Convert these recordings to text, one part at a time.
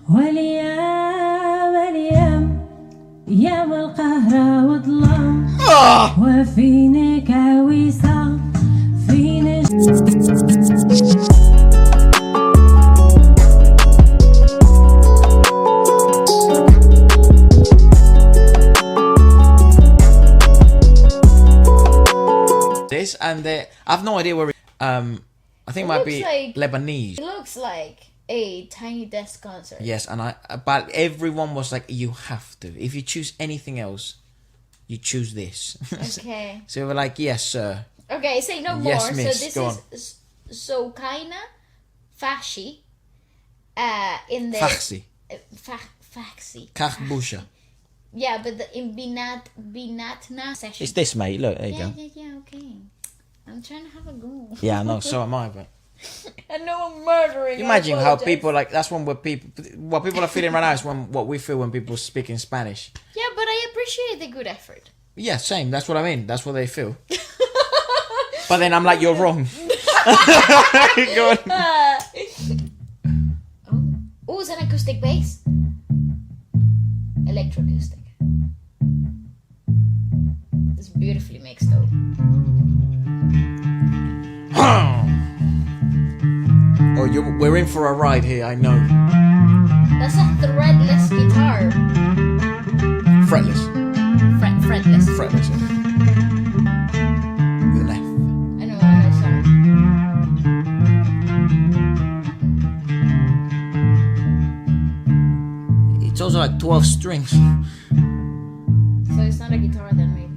واليام يا القهرة وظلام وفينك عويسة فينك. This and I've no idea where I think it might be like Lebanese. It looks like a Tiny Desk concert. Yes, and but everyone was like, you have to. If you choose anything else, you choose this. Okay. So we're like, yes, sir. Okay, say no Yes, more. miss. So this Go is Soukaina FAHSI in the FAHSI FAHSI Kharboucha. Yeah, but in binatna session. It's this, mate. Look, there you go. Yeah, okay. I'm trying to have a go. Yeah, no, so am I, but I know I'm murdering. imagine how people like that's when what people are feeling right now is what we feel when people speak in Spanish. Yeah, but I appreciate the good effort. Yeah, same. That's what I mean. That's what they feel. But then I'm like, you're wrong. Go on. Oh, it's an acoustic bass. Electroacoustic. It's beautifully mixed though. Oh, we're in for a ride here, I know. That's a threadless guitar. Fretless. Fretless. Fretless, yeah. With an F. I know, sorry. It's also like 12 strings. So it's not a guitar then, maybe.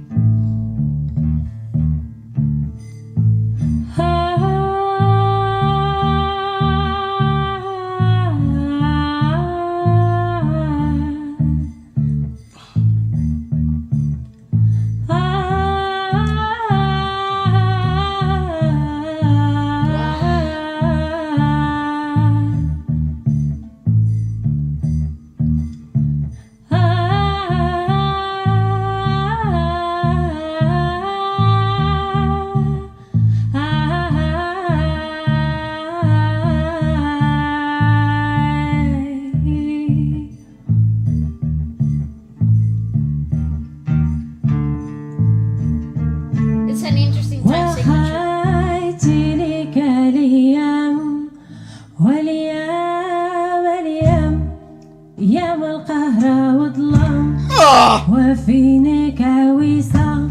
وفينك عويسة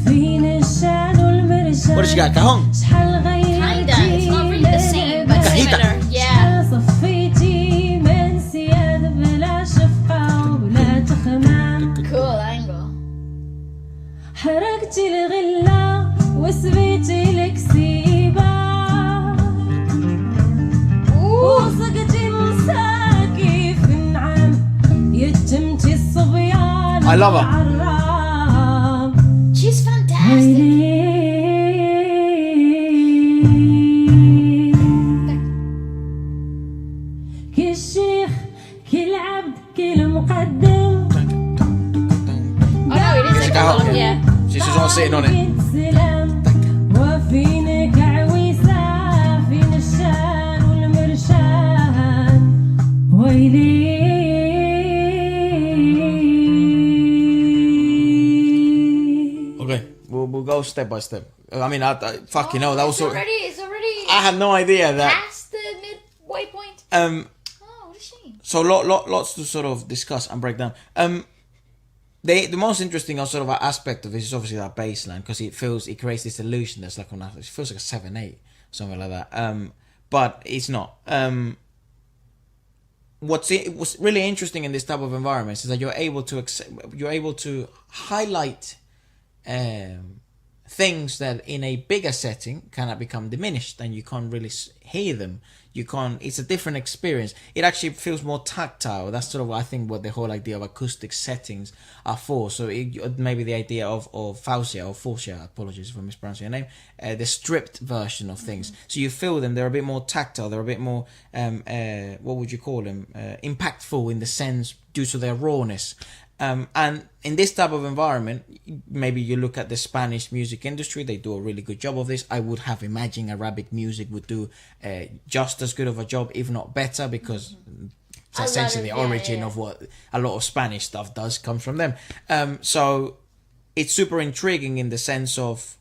فين الشعل والمرشد. What does she got? Cajon? Kinda. It's not really the same, but similar. Yeah. صفيتي من سياد بلا شفقة وبلا تخمام. Cool angle. حرقتي الغلة وسبيتي الكسيبة وصقتي المساكي في النعم يتمتي الصبيان. I love her. She's fantastic. كالشيخ كالعبد كالمقدم. Oh no, it is a cajon, yeah. She's just not sitting on it. وفينك عويسة فين الشان والمرشان ويلي. Okay, we'll go step by step. I mean, I fucking know that was It's already. I had no idea that. Past the midway point. Oh, what a shame. So lots to sort of discuss and break down. The most interesting sort of aspect of this is obviously that bass line because it creates this illusion that's like it feels like a 7/8 something like that. But it's not. What's really interesting in this type of environments is that you're able to highlight things that in a bigger setting cannot become diminished and you can't really hear them. It's a different experience. It actually feels more tactile. That's sort of I think what the whole idea of acoustic settings are for. So maybe the idea of FAHSI, apologies for mispronouncing your name, the stripped version of things. So you feel them, they're a bit more tactile, they're a bit more, what would you call them, impactful in the sense due to their rawness. And in this type of environment, maybe you look at the Spanish music industry, they do a really good job of this. I would have imagined Arabic music would do just as good of a job, if not better, because So essentially the origin of what a lot of Spanish stuff does comes from them. So it's super intriguing in the sense of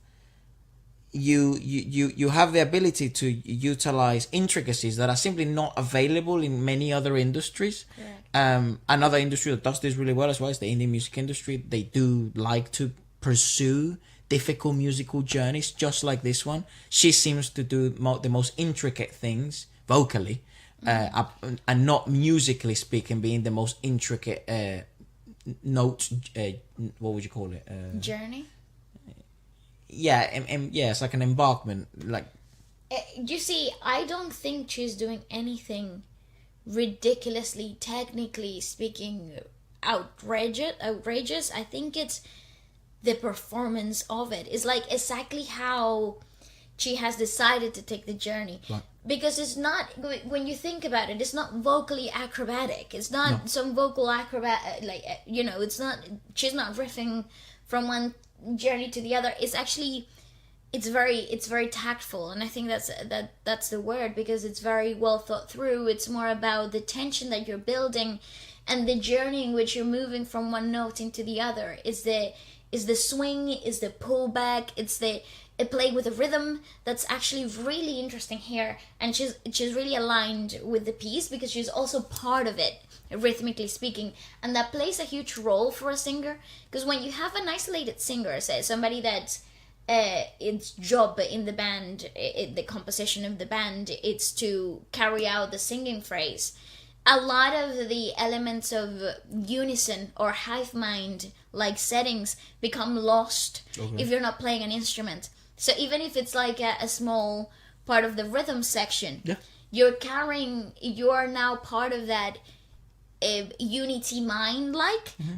you have the ability to utilize intricacies that are simply not available in many other industries. Another industry that does this really well as well is the Indian music industry. They do like to pursue difficult musical journeys just like this one. She seems to do the most intricate things vocally, and not musically speaking being the most intricate note, what would you call it, Journey. Yeah, it's like an embarkment. Like, You see, I don't think she's doing anything ridiculously, technically speaking, outrageous. I think it's the performance of it. It's like exactly how she has decided to take the journey. Right. Because it's not, when you think about it, it's not vocally acrobatic. It's not some vocal acrobat, it's not, she's not riffing from one journey to the other. It's actually, it's very tactful, and I think that's the word, because it's very well thought through. It's more about the tension that you're building and the journey in which you're moving from one note into the other. Is the swing, is the pullback, it's a play with a rhythm that's actually really interesting here, and she's really aligned with the piece because she's also part of it, rhythmically speaking, and that plays a huge role for a singer. Because when you have an isolated singer, say somebody that's its job in the band, the composition of the band, it's to carry out the singing phrase, a lot of the elements of unison or hive mind like settings become lost if you're not playing an instrument. So even if it's like a small part of the rhythm section, you are now part of that unity mind,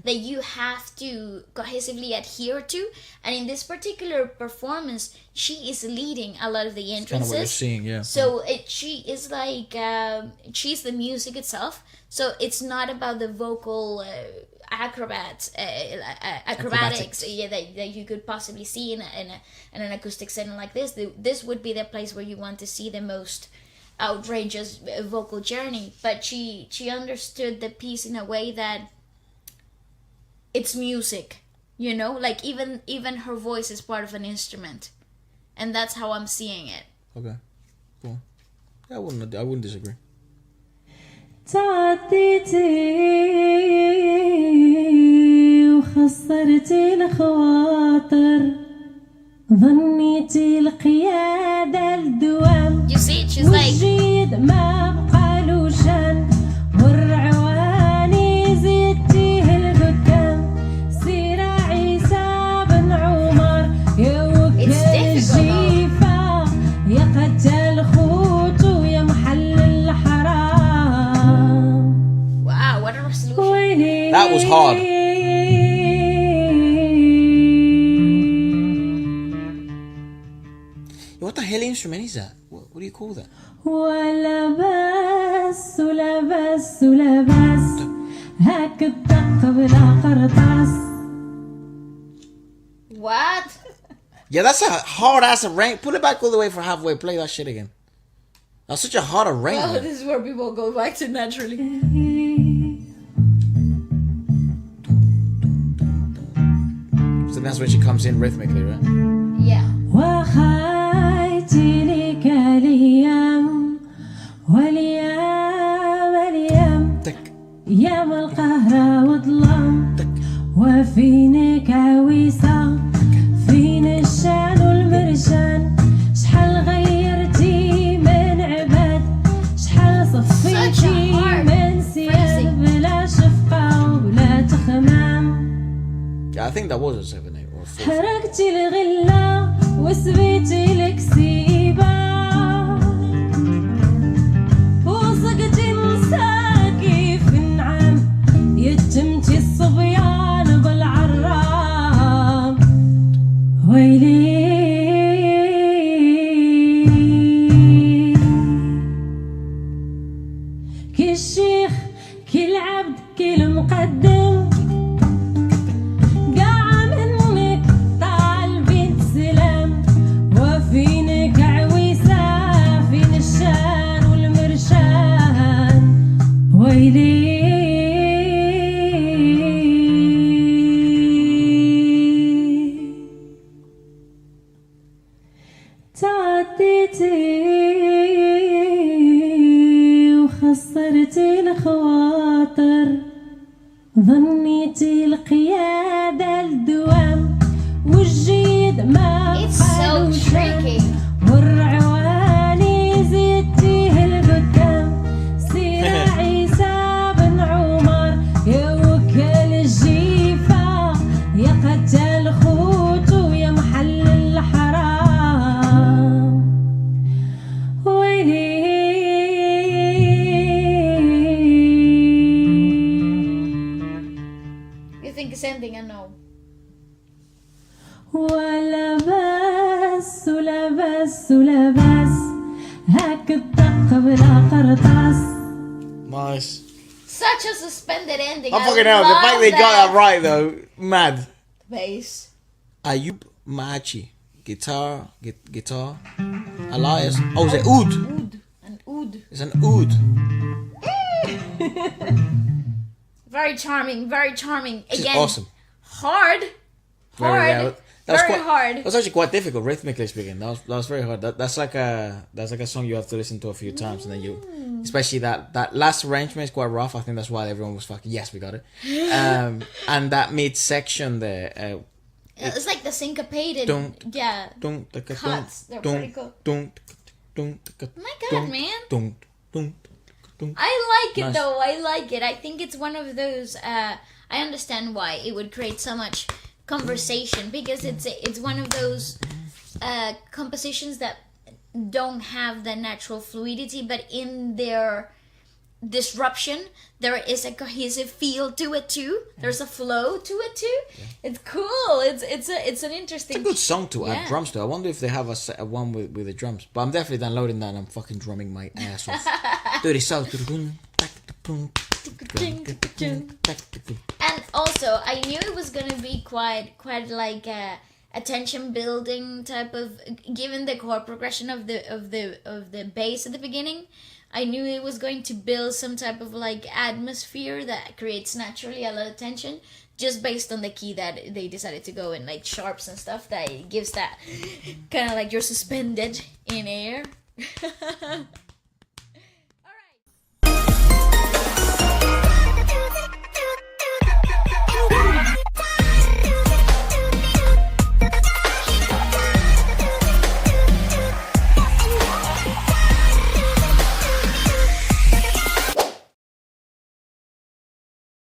that you have to cohesively adhere to. And in this particular performance, she is leading a lot of the entrances. Kind of what you're seeing, yeah. So she is like, she's the music itself. So it's not about the vocal acrobatics that you could possibly see in an acoustic setting like this. This would be the place where you want to see the most outrageous vocal journey. But she understood the piece in a way that it's music, like even her voice is part of an instrument, and that's how I'm seeing it. Okay, cool. I wouldn't disagree. تعطيتي وخسرتي الخواطر ظنيتي القيادة الدوام. You see, she's like, والجيد ما بقالوشان والرعواني زدتيه القدام. سيرة عيسى بن عمر يا وكل جيفة يا قتل خوتو يا محل الحرام. wow, what a resolution. That was hard. What the hell instrument is that? What do you call that? ولبس ولبس ولبس هاك الدق بلا قرطاس. What? Yeah, that's a hard ass arrangement. Pull it back all the way for halfway. Play that shit again. That's such a hard arrangement. Well, this is where people go back to naturally. So that's when she comes in rhythmically, right? Yeah. وخايتي لك الأيام والأيام الأيام Tick, يام القهرة وظلام tick. وفينك عويسة فين الشان والمرشان شحال غيرتي من عباد شحال صفيتي من سياد بلا شفقة وبلا تخمام. Yeah, I think that was a 7, 8 or a 4. حرقتي الغلة وسبيتي الكسيبة وصقتي مساكي في النعام يتمتي الصبيان بالعرام. ويلي كي الشيخ كي العبد كي المقدم ويلي تعديتي وخسرتي الخواطر ظنيتي القيادة الدوام والجيد ما It's so tricky. والرعواني زدتيه القدام سير عيسى بن عمر يا وكل الجيفة يا قتال خوتو يا محل الحرام ويلي You think the same thing? I know. ولا بس ولا بس ولا بس هاك الدق بلا قرطاس. Nice. Such a suspended ending. I fucking hell. The fact they got that right though, mad. Bass. Ayub Machi, guitar, guitar. Elias. Oh, is it oud? Oud. An oud. It's an oud. Very charming. Very charming. This is Again. awesome. Hard. Hard. Very hard. That was actually quite difficult, rhythmically speaking. That was very hard. That's like a song you have to listen to a few times, and then you, especially that last arrangement is quite rough. I think that's why everyone was fucking yes, we got it. And that mid section there. It's like the syncopated. Yeah. Cuts. They're pretty cool. My God, man. I like it though. I like it. I think it's one of those. I understand why it would create so much conversation because it's one of those compositions that don't have the natural fluidity, but in their disruption there is a cohesive feel to it too. There's a flow to it too. It's cool. It's an interesting. It's a good song to add drums to. I wonder if they have a one with the drums. But I'm definitely downloading that and I'm fucking drumming my ass off. Dirty South. And also, I knew it was gonna be quite like a tension building type of, given the chord progression of the bass at the beginning. I knew it was going to build some type of like atmosphere that creates naturally a lot of tension, just based on the key that they decided to go in, like sharps and stuff. That gives that kind of like you're suspended in air.